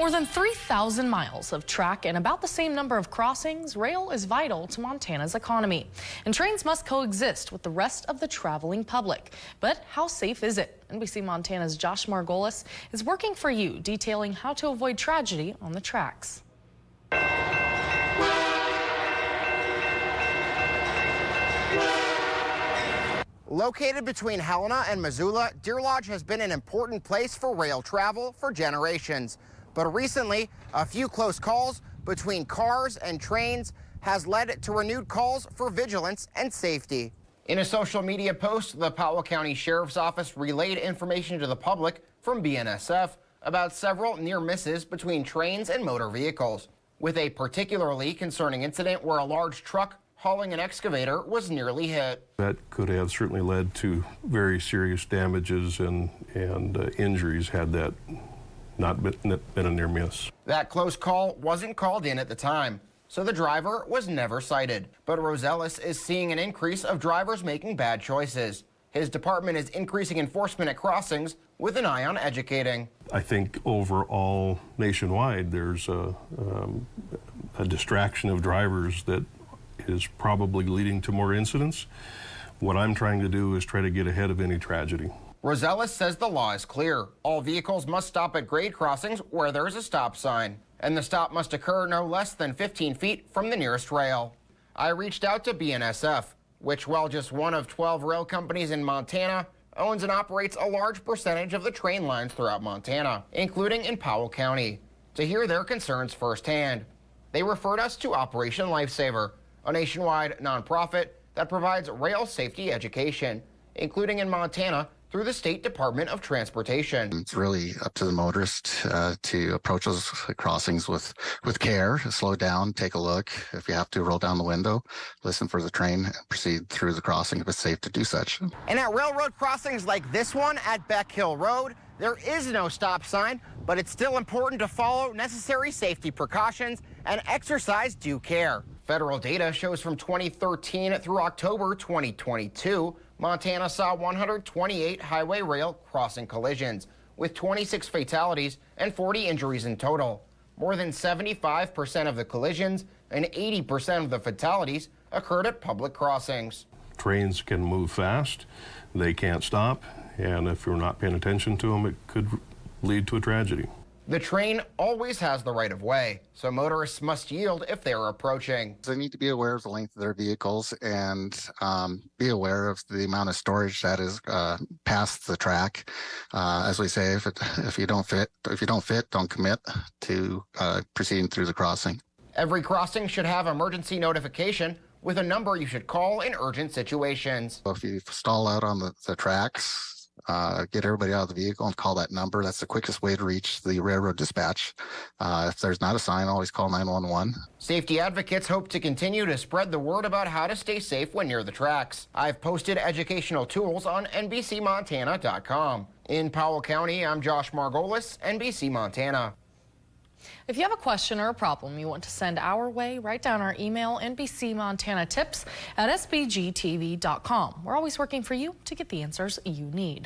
more than 3,000 miles of track and about the same number of crossings, rail is vital to Montana's economy. And trains must coexist with the rest of the traveling public. But how safe is it? NBC Montana's Josh Margolis is working for you, detailing how to avoid tragedy on the tracks. Located between Helena and Missoula, Deer Lodge has been an important place for rail travel for generations. But recently, a few close calls between cars and trains has led to renewed calls for vigilance and safety. In a social media post, the Powell County Sheriff's Office relayed information to the public from BNSF about several near misses between trains and motor vehicles, with a particularly concerning incident where a large truck hauling an excavator was nearly hit. That could have certainly led to very serious damages and injuries had that not been a near miss. That close call wasn't called in at the time, so the driver was never cited. But Roselles is seeing an increase of drivers making bad choices. His department is increasing enforcement at crossings with an eye on educating. I think overall nationwide there's a distraction of drivers that is probably leading to more incidents. What I'm trying to do is try to get ahead of any tragedy. Roselles says the law is clear. All vehicles must stop at grade crossings where there is a stop sign, and the stop must occur no less than 15 feet from the nearest rail. I reached out to BNSF, which, while just one of 12 rail companies in Montana, owns and operates a large percentage of the train lines throughout Montana, including in Powell County, to hear their concerns firsthand. They referred us to Operation Lifesaver, a nationwide nonprofit that provides rail safety education, including in Montana through the State Department of Transportation. It's really up to the motorist to approach those crossings with care, slow down, take a look. If you have to, roll down the window, listen for the train, and proceed through the crossing if it's safe to do such. And at railroad crossings like this one at Beck Hill Road, there is no stop sign, but it's still important to follow necessary safety precautions and exercise due care. Federal data shows from 2013 through October 2022, Montana saw 128 highway rail crossing collisions, with 26 fatalities and 40 injuries in total. More than 75% of the collisions and 80% of the fatalities occurred at public crossings. Trains can move fast, they can't stop, and if you're not paying attention to them, it could lead to a tragedy. The train always has the right of way, so motorists must yield if they are approaching. They need to be aware of the length of their vehicles and be aware of the amount of storage that is past the track. As we say, if you don't fit, don't commit to proceeding through the crossing. Every crossing should have emergency notification with a number you should call in urgent situations. So if you stall out on the tracks, get everybody out of the vehicle and call that number. That's the quickest way to reach the railroad dispatch. If there's not a sign, always call 911. Safety advocates hope to continue to spread the word about how to stay safe when near the tracks. I've posted educational tools on NBCMontana.com. In Powell County, I'm Josh Margolis, NBC Montana. If you have a question or a problem you want to send our way, write down our email, NBCMontanaTips@sbgtv.com. We're always working for you to get the answers you need.